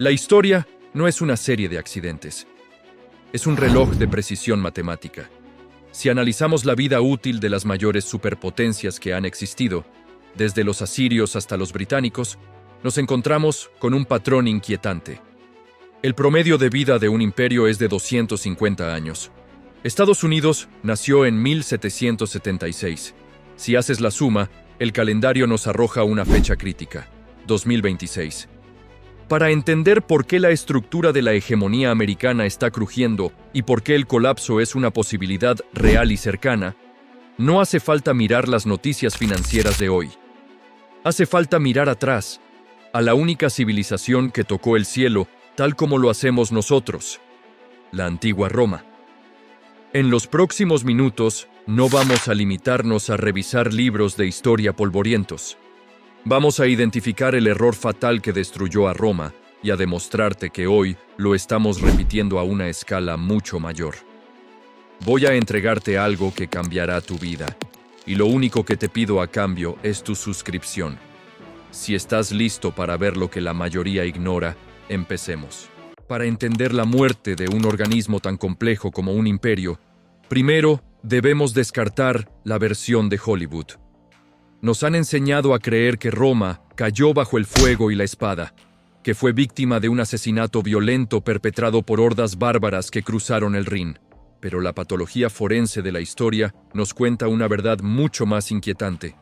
La historia no es una serie de accidentes. Es un reloj de precisión matemática. Si analizamos la vida útil de las mayores superpotencias que han existido, desde los asirios hasta los británicos, nos encontramos con un patrón inquietante. El promedio de vida de un imperio es de 250 años. Estados Unidos nació en 1776. Si haces la suma, el calendario nos arroja una fecha crítica, 2026. Para entender por qué la estructura de la hegemonía americana está crujiendo y por qué el colapso es una posibilidad real y cercana, no hace falta mirar las noticias financieras de hoy. Hace falta mirar atrás, a la única civilización que tocó el cielo tal como lo hacemos nosotros, la antigua Roma. En los próximos minutos, no vamos a limitarnos a revisar libros de historia polvorientos. Vamos a identificar el error fatal que destruyó a Roma y a demostrarte que hoy lo estamos repitiendo a una escala mucho mayor. Voy a entregarte algo que cambiará tu vida, y lo único que te pido a cambio es tu suscripción. Si estás listo para ver lo que la mayoría ignora, empecemos. Para entender la muerte de un organismo tan complejo como un imperio, primero debemos descartar la versión de Hollywood. Nos han enseñado a creer que Roma cayó bajo el fuego y la espada, que fue víctima de un asesinato violento perpetrado por hordas bárbaras que cruzaron el Rin. Pero la patología forense de la historia nos cuenta una verdad mucho más inquietante.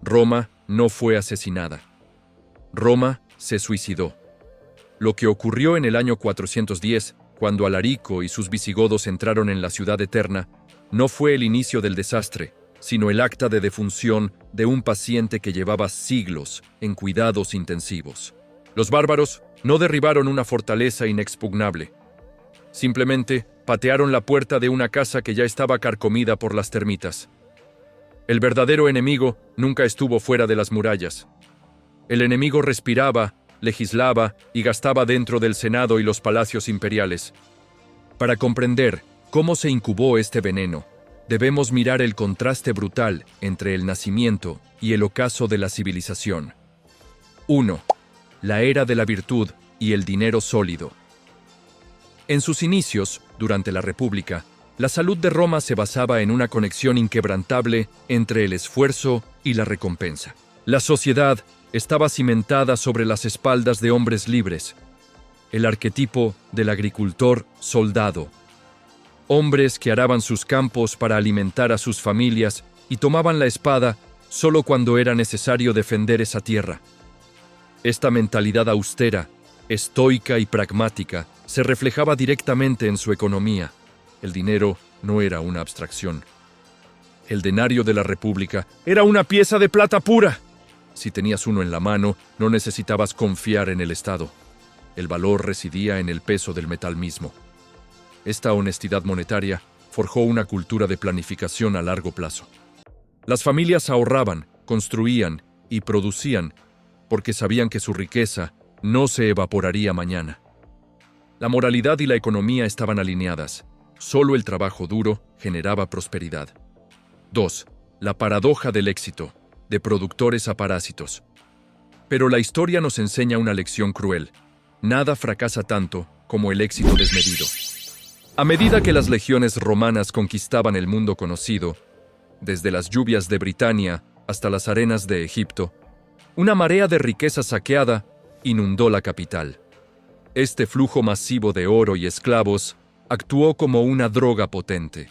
Roma no fue asesinada. Roma se suicidó. Lo que ocurrió en el año 410, cuando Alarico y sus visigodos entraron en la ciudad eterna, no fue el inicio del desastre, sino el acta de defunción de un paciente que llevaba siglos en cuidados intensivos. Los bárbaros no derribaron una fortaleza inexpugnable. Simplemente patearon la puerta de una casa que ya estaba carcomida por las termitas. El verdadero enemigo nunca estuvo fuera de las murallas. El enemigo respiraba, legislaba y gastaba dentro del Senado y los palacios imperiales. Para comprender cómo se incubó este veneno, debemos mirar el contraste brutal entre el nacimiento y el ocaso de la civilización. 1. La era de la virtud y el dinero sólido. En sus inicios, durante la República, la salud de Roma se basaba en una conexión inquebrantable entre el esfuerzo y la recompensa. La sociedad estaba cimentada sobre las espaldas de hombres libres, el arquetipo del agricultor soldado. Hombres que araban sus campos para alimentar a sus familias y tomaban la espada solo cuando era necesario defender esa tierra. Esta mentalidad austera, estoica y pragmática se reflejaba directamente en su economía. El dinero no era una abstracción. El denario de la República era una pieza de plata pura. Si tenías uno en la mano, no necesitabas confiar en el Estado. El valor residía en el peso del metal mismo. Esta honestidad monetaria forjó una cultura de planificación a largo plazo. Las familias ahorraban, construían y producían porque sabían que su riqueza no se evaporaría mañana. La moralidad y la economía estaban alineadas. Solo el trabajo duro generaba prosperidad. 2. La paradoja del éxito, de productores a parásitos. Pero la historia nos enseña una lección cruel. Nada fracasa tanto como el éxito desmedido. A medida que las legiones romanas conquistaban el mundo conocido, desde las lluvias de Britania hasta las arenas de Egipto, una marea de riqueza saqueada inundó la capital. Este flujo masivo de oro y esclavos actuó como una droga potente.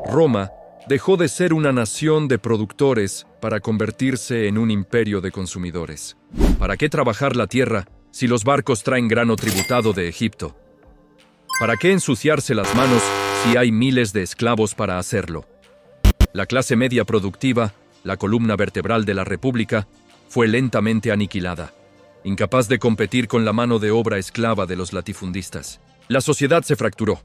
Roma dejó de ser una nación de productores para convertirse en un imperio de consumidores. ¿Para qué trabajar la tierra si los barcos traen grano tributado de Egipto? ¿Para qué ensuciarse las manos si hay miles de esclavos para hacerlo? La clase media productiva, la columna vertebral de la República, fue lentamente aniquilada, incapaz de competir con la mano de obra esclava de los latifundistas. La sociedad se fracturó.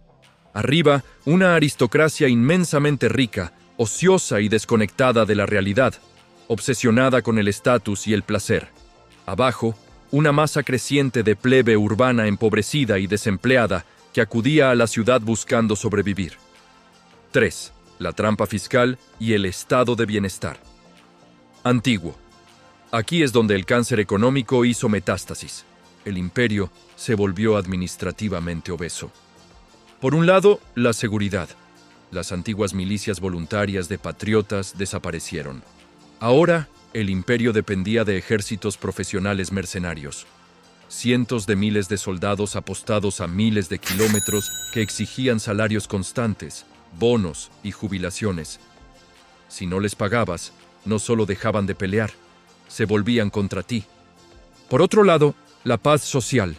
Arriba, una aristocracia inmensamente rica, ociosa y desconectada de la realidad, obsesionada con el estatus y el placer. Abajo, una masa creciente de plebe urbana empobrecida y desempleada que acudía a la ciudad buscando sobrevivir. 3. La trampa fiscal y el estado de bienestar. Antiguo. Aquí es donde el cáncer económico hizo metástasis. el imperio se volvió administrativamente obeso. Por un lado, la seguridad. Las antiguas milicias voluntarias de patriotas desaparecieron. Ahora, el imperio dependía de ejércitos profesionales mercenarios. Cientos de miles de soldados apostados a miles de kilómetros que exigían salarios constantes, bonos y jubilaciones. Si no les pagabas, no solo dejaban de pelear, se volvían contra ti. Por otro lado, la paz social.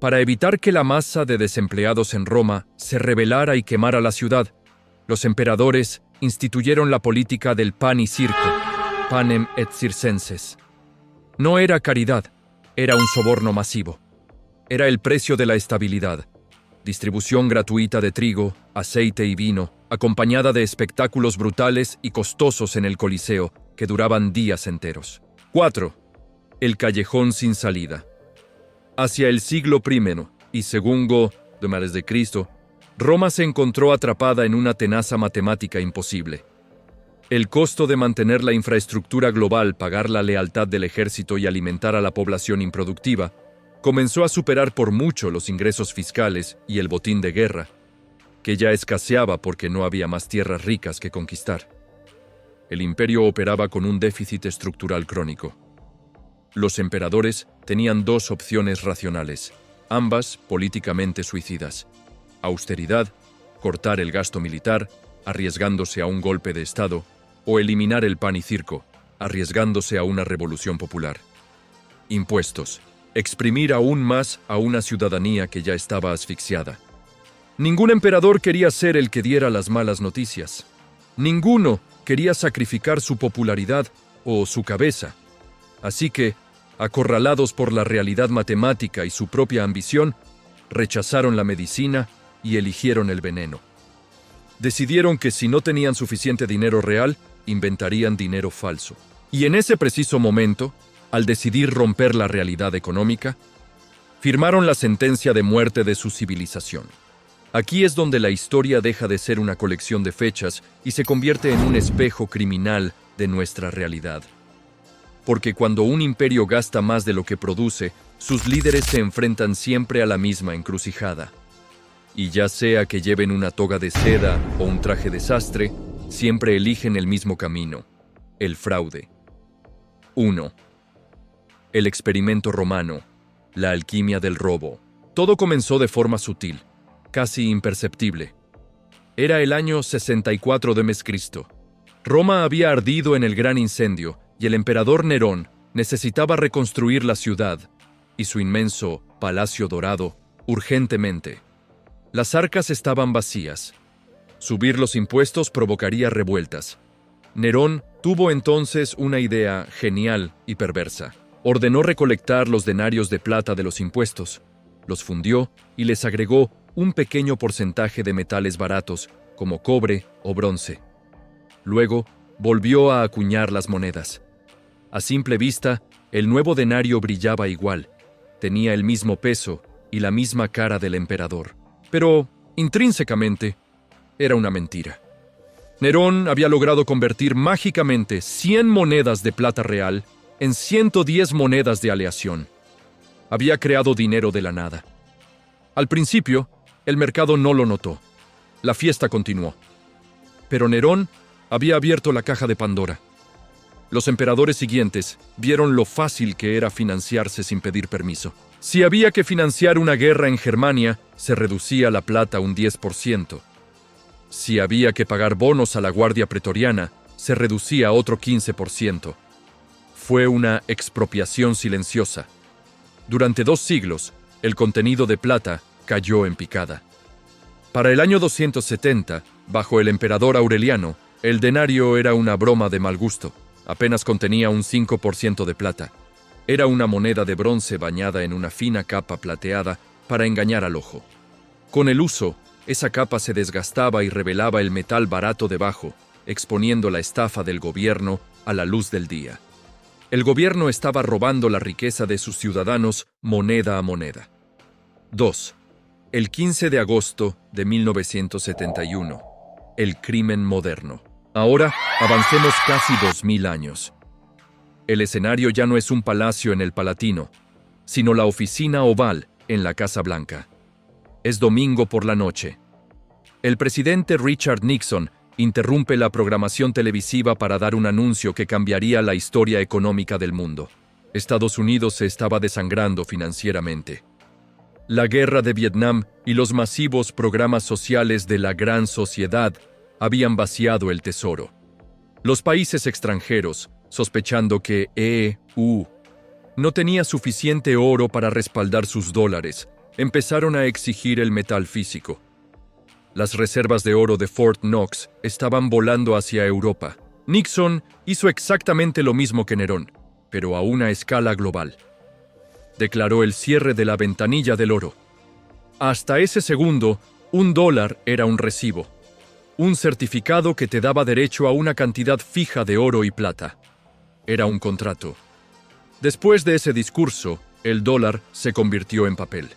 Para evitar que la masa de desempleados en Roma se rebelara y quemara la ciudad, los emperadores instituyeron la política del pan y circo, panem et circenses. No era caridad, era un soborno masivo. Era el precio de la estabilidad. Distribución gratuita de trigo, aceite y vino, acompañada de espectáculos brutales y costosos en el Coliseo, que duraban días enteros. 4. El callejón sin salida. Hacia el siglo I y II de Cristo, Roma se encontró atrapada en una tenaza matemática imposible. El costo de mantener la infraestructura global, pagar la lealtad del ejército y alimentar a la población improductiva, comenzó a superar por mucho los ingresos fiscales y el botín de guerra, que ya escaseaba porque no había más tierras ricas que conquistar. El imperio operaba con un déficit estructural crónico. Los emperadores tenían dos opciones racionales, ambas políticamente suicidas: austeridad, cortar el gasto militar, arriesgándose a un golpe de Estado, o eliminar el pan y circo, arriesgándose a una revolución popular. Impuestos, exprimir aún más a una ciudadanía que ya estaba asfixiada. Ningún emperador quería ser el que diera las malas noticias. Ninguno quería sacrificar su popularidad o su cabeza. Así que, acorralados por la realidad matemática y su propia ambición, rechazaron la medicina y eligieron el veneno. Decidieron que si no tenían suficiente dinero real, inventarían dinero falso. Y en ese preciso momento, al decidir romper la realidad económica, firmaron la sentencia de muerte de su civilización. Aquí es donde la historia deja de ser una colección de fechas y se convierte en un espejo criminal de nuestra realidad. Porque cuando un imperio gasta más de lo que produce, sus líderes se enfrentan siempre a la misma encrucijada. Y ya sea que lleven una toga de seda o un traje de sastre, siempre eligen el mismo camino: el fraude. 1. El experimento romano, la alquimia del robo. Todo comenzó de forma sutil, casi imperceptible. Era el año 64 de Cristo. Roma había ardido en el gran incendio y el emperador Nerón necesitaba reconstruir la ciudad y su inmenso palacio dorado urgentemente. Las arcas estaban vacías. Subir los impuestos provocaría revueltas. Nerón tuvo entonces una idea genial y perversa. Ordenó recolectar los denarios de plata de los impuestos, los fundió y les agregó un pequeño porcentaje de metales baratos, como cobre o bronce. Luego, volvió a acuñar las monedas. A simple vista, el nuevo denario brillaba igual, tenía el mismo peso y la misma cara del emperador. Pero, intrínsecamente, era una mentira. Nerón había logrado convertir mágicamente 100 monedas de plata real en 110 monedas de aleación. Había creado dinero de la nada. Al principio, el mercado no lo notó. La fiesta continuó. Pero Nerón había abierto la caja de Pandora. Los emperadores siguientes vieron lo fácil que era financiarse sin pedir permiso. Si había que financiar una guerra en Germania, se reducía la plata un 10%. Si había que pagar bonos a la Guardia Pretoriana, se reducía otro 15%. Fue una expropiación silenciosa. Durante 2 siglos, el contenido de plata cayó en picada. Para el año 270, bajo el emperador Aureliano, el denario era una broma de mal gusto. Apenas contenía un 5% de plata. Era una moneda de bronce bañada en una fina capa plateada para engañar al ojo. Con el uso, esa capa se desgastaba y revelaba el metal barato debajo, exponiendo la estafa del gobierno a la luz del día. El gobierno estaba robando la riqueza de sus ciudadanos moneda a moneda. 2. El 15 de agosto de 1971. El crimen moderno. Ahora avancemos casi 2000 años. El escenario ya no es un palacio en el Palatino, sino la oficina oval en la Casa Blanca. Es domingo por la noche. El presidente Richard Nixon interrumpe la programación televisiva para dar un anuncio que cambiaría la historia económica del mundo. Estados Unidos se estaba desangrando financieramente. La guerra de Vietnam y los masivos programas sociales de la gran sociedad habían vaciado el tesoro. Los países extranjeros, sospechando que EU no tenía suficiente oro para respaldar sus dólares, empezaron a exigir el metal físico. Las reservas de oro de Fort Knox estaban volando hacia Europa. Nixon hizo exactamente lo mismo que Nerón, pero a una escala global. Declaró el cierre de la ventanilla del oro. Hasta ese segundo, $1 era un recibo, un certificado que te daba derecho a una cantidad fija de oro y plata. Era un contrato. Después de ese discurso, el dólar se convirtió en papel.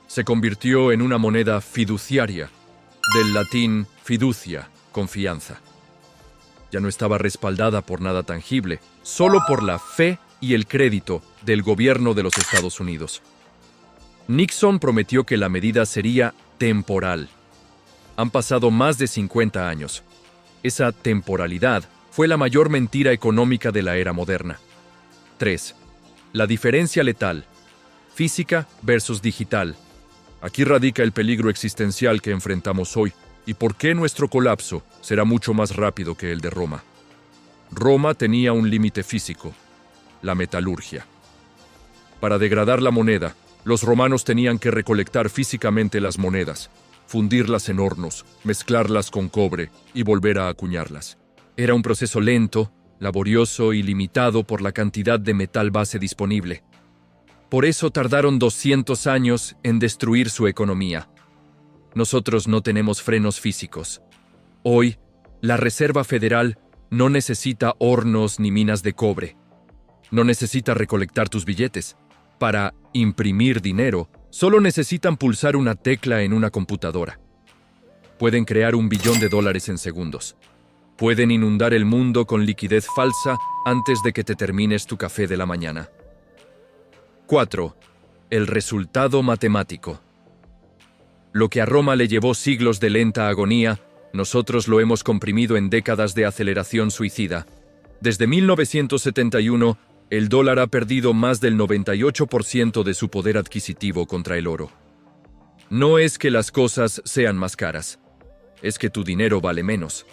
Se convirtió en una moneda fiduciaria, del latín fiducia, confianza. Ya no estaba respaldada por nada tangible, solo por la fe y el crédito del gobierno de los Estados Unidos. Nixon prometió que la medida sería temporal. Han pasado más de 50 años. Esa temporalidad fue la mayor mentira económica de la era moderna. 3. La diferencia letal. Física versus digital. Aquí radica el peligro existencial que enfrentamos hoy y por qué nuestro colapso será mucho más rápido que el de Roma. Roma tenía un límite físico, la metalurgia. Para degradar la moneda, los romanos tenían que recolectar físicamente las monedas, fundirlas en hornos, mezclarlas con cobre y volver a acuñarlas. Era un proceso lento, laborioso y limitado por la cantidad de metal base disponible. Por eso tardaron 200 años en destruir su economía. Nosotros no tenemos frenos físicos. Hoy, la Reserva Federal no necesita hornos ni minas de cobre. No necesita recolectar tus billetes. Para imprimir dinero, solo necesitan pulsar una tecla en una computadora. Pueden crear $1 billón en segundos. Pueden inundar el mundo con liquidez falsa antes de que te termines tu café de la mañana. 4. El resultado matemático. Lo que a Roma le llevó siglos de lenta agonía, nosotros lo hemos comprimido en décadas de aceleración suicida. Desde 1971, el dólar ha perdido más del 98% de su poder adquisitivo contra el oro. No es que las cosas sean más caras, es que tu dinero vale menos.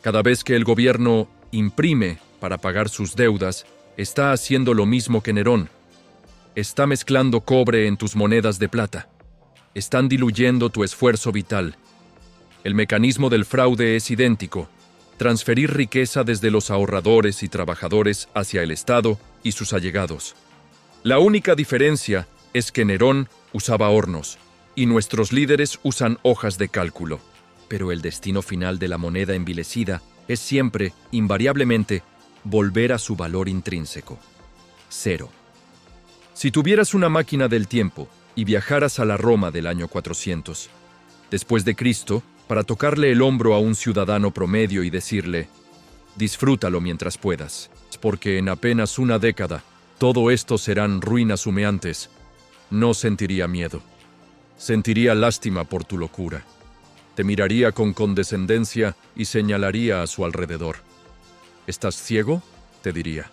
Cada vez que el gobierno imprime para pagar sus deudas, está haciendo lo mismo que Nerón. Está mezclando cobre en tus monedas de plata. Están diluyendo tu esfuerzo vital. El mecanismo del fraude es idéntico: transferir riqueza desde los ahorradores y trabajadores hacia el Estado y sus allegados. La única diferencia es que Nerón usaba hornos y nuestros líderes usan hojas de cálculo. Pero el destino final de la moneda envilecida es siempre, invariablemente, volver a su valor intrínseco. 0. Si tuvieras una máquina del tiempo y viajaras a la Roma del año 400, después de Cristo, para tocarle el hombro a un ciudadano promedio y decirle: disfrútalo mientras puedas, porque en apenas una década todo esto serán ruinas humeantes, no sentiría miedo. Sentiría lástima por tu locura. Te miraría con condescendencia y señalaría a su alrededor. ¿Estás ciego?, te diría.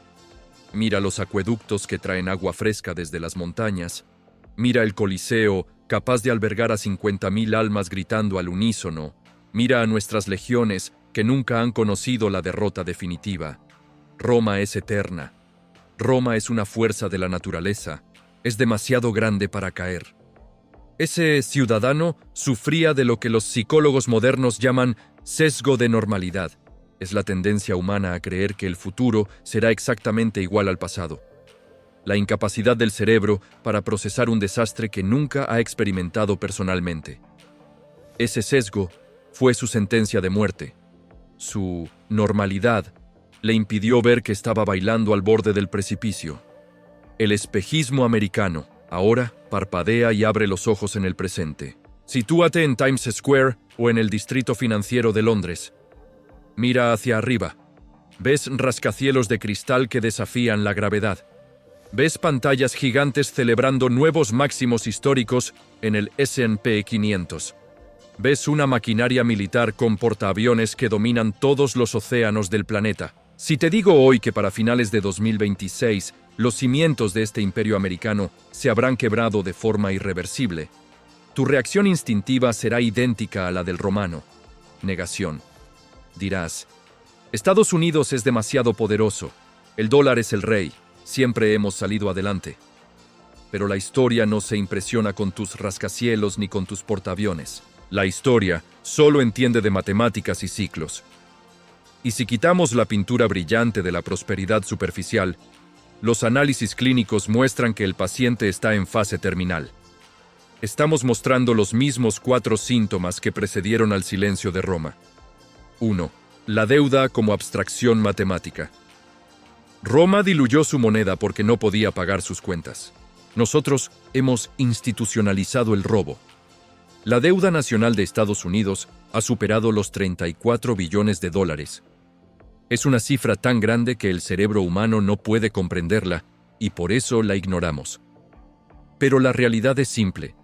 Mira los acueductos que traen agua fresca desde las montañas. Mira el Coliseo, capaz de albergar a 50,000 almas gritando al unísono. Mira a nuestras legiones, que nunca han conocido la derrota definitiva. Roma es eterna. Roma es una fuerza de la naturaleza. Es demasiado grande para caer. Ese ciudadano sufría de lo que los psicólogos modernos llaman sesgo de normalidad. Es la tendencia humana a creer que el futuro será exactamente igual al pasado. La incapacidad del cerebro para procesar un desastre que nunca ha experimentado personalmente. Ese sesgo fue su sentencia de muerte. Su normalidad le impidió ver que estaba bailando al borde del precipicio. El espejismo americano ahora parpadea y abre los ojos en el presente. Sitúate en Times Square o en el distrito financiero de Londres. Mira hacia arriba. Ves rascacielos de cristal que desafían la gravedad. Ves pantallas gigantes celebrando nuevos máximos históricos en el S&P 500. Ves una maquinaria militar con portaaviones que dominan todos los océanos del planeta. Si te digo hoy que para finales de 2026 los cimientos de este imperio americano se habrán quebrado de forma irreversible, tu reacción instintiva será idéntica a la del romano. Negación. Dirás, Estados Unidos es demasiado poderoso, el dólar es el rey, siempre hemos salido adelante. Pero la historia no se impresiona con tus rascacielos ni con tus portaaviones. La historia solo entiende de matemáticas y ciclos. Y si quitamos la pintura brillante de la prosperidad superficial, los análisis clínicos muestran que el paciente está en fase terminal. Estamos mostrando los mismos 4 síntomas que precedieron al silencio de Roma. 1. La deuda como abstracción matemática. Roma diluyó su moneda porque no podía pagar sus cuentas. Nosotros hemos institucionalizado el robo. La deuda nacional de Estados Unidos ha superado los 34 billones de dólares. Es una cifra tan grande que el cerebro humano no puede comprenderla y por eso la ignoramos. Pero la realidad es simple.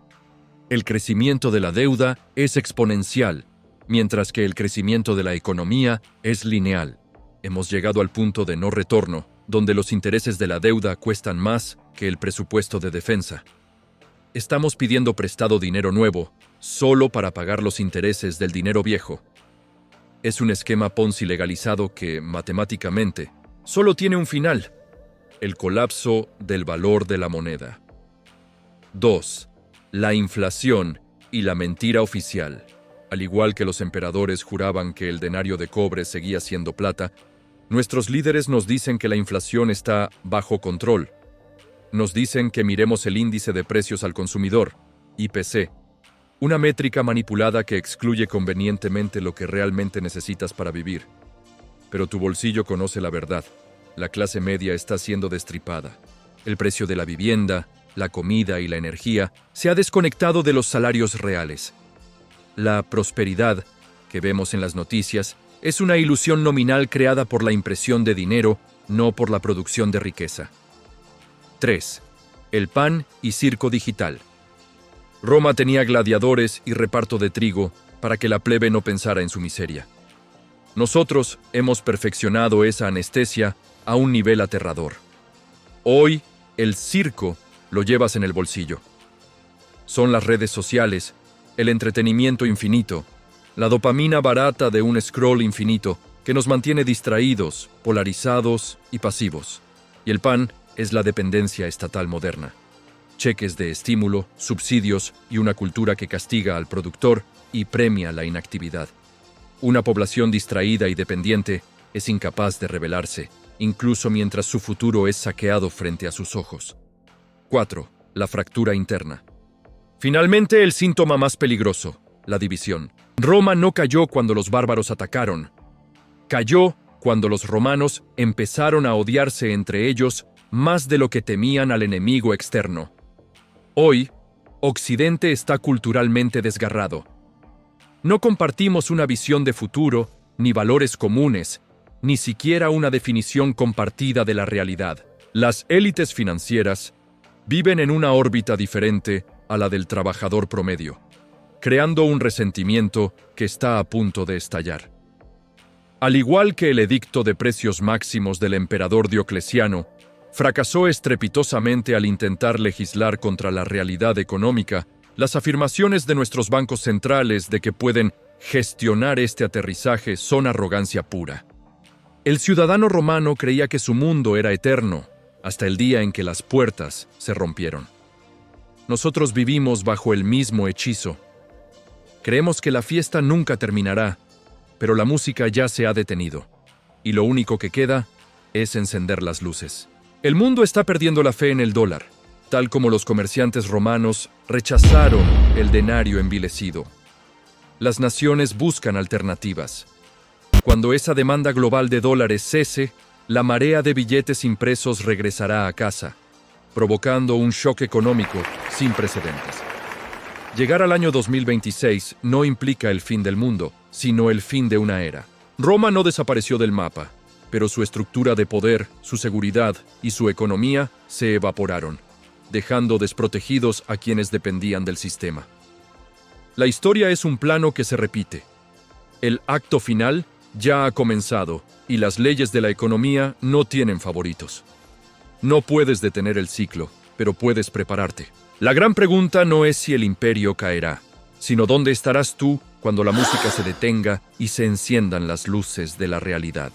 El crecimiento de la deuda es exponencial, mientras que el crecimiento de la economía es lineal. Hemos llegado al punto de no retorno, donde los intereses de la deuda cuestan más que el presupuesto de defensa. Estamos pidiendo prestado dinero nuevo, solo para pagar los intereses del dinero viejo. Es un esquema Ponzi legalizado que, matemáticamente, solo tiene un final: el colapso del valor de la moneda. 2. La inflación y la mentira oficial. Al igual que los emperadores juraban que el denario de cobre seguía siendo plata, nuestros líderes nos dicen que la inflación está bajo control. Nos dicen que miremos el índice de precios al consumidor, IPC, una métrica manipulada que excluye convenientemente lo que realmente necesitas para vivir. Pero tu bolsillo conoce la verdad. La clase media está siendo destripada. El precio de la vivienda, la comida y la energía se ha desconectado de los salarios reales. La prosperidad, que vemos en las noticias, es una ilusión nominal creada por la impresión de dinero, no por la producción de riqueza. 3. El pan y circo digital. Roma tenía gladiadores y reparto de trigo para que la plebe no pensara en su miseria. Nosotros hemos perfeccionado esa anestesia a un nivel aterrador. Hoy, el circo lo llevas en el bolsillo. Son las redes sociales, el entretenimiento infinito, la dopamina barata de un scroll infinito que nos mantiene distraídos, polarizados y pasivos. Y el pan es la dependencia estatal moderna. Cheques de estímulo, subsidios y una cultura que castiga al productor y premia la inactividad. Una población distraída y dependiente es incapaz de rebelarse, incluso mientras su futuro es saqueado frente a sus ojos. 4. La fractura interna. Finalmente, el síntoma más peligroso, la división. Roma no cayó cuando los bárbaros atacaron. Cayó cuando los romanos empezaron a odiarse entre ellos más de lo que temían al enemigo externo. Hoy, Occidente está culturalmente desgarrado. No compartimos una visión de futuro, ni valores comunes, ni siquiera una definición compartida de la realidad. Las élites financieras viven en una órbita diferente a la del trabajador promedio, creando un resentimiento que está a punto de estallar. Al igual que el edicto de precios máximos del emperador Diocleciano, fracasó estrepitosamente al intentar legislar contra la realidad económica, las afirmaciones de nuestros bancos centrales de que pueden gestionar este aterrizaje son arrogancia pura. El ciudadano romano creía que su mundo era eterno, hasta el día en que las puertas se rompieron. Nosotros vivimos bajo el mismo hechizo. Creemos que la fiesta nunca terminará, pero la música ya se ha detenido, y lo único que queda es encender las luces. El mundo está perdiendo la fe en el dólar, tal como los comerciantes romanos rechazaron el denario envilecido. Las naciones buscan alternativas. Cuando esa demanda global de dólares cese, la marea de billetes impresos regresará a casa, provocando un shock económico sin precedentes. Llegar al año 2026 no implica el fin del mundo, sino el fin de una era. Roma no desapareció del mapa. pero su estructura de poder, su seguridad y su economía se evaporaron, dejando desprotegidos a quienes dependían del sistema. La historia es un plano que se repite. El acto final ya ha comenzado y las leyes de la economía no tienen favoritos. No puedes detener el ciclo, pero puedes prepararte. La gran pregunta no es si el imperio caerá, sino dónde estarás tú cuando la música se detenga y se enciendan las luces de la realidad.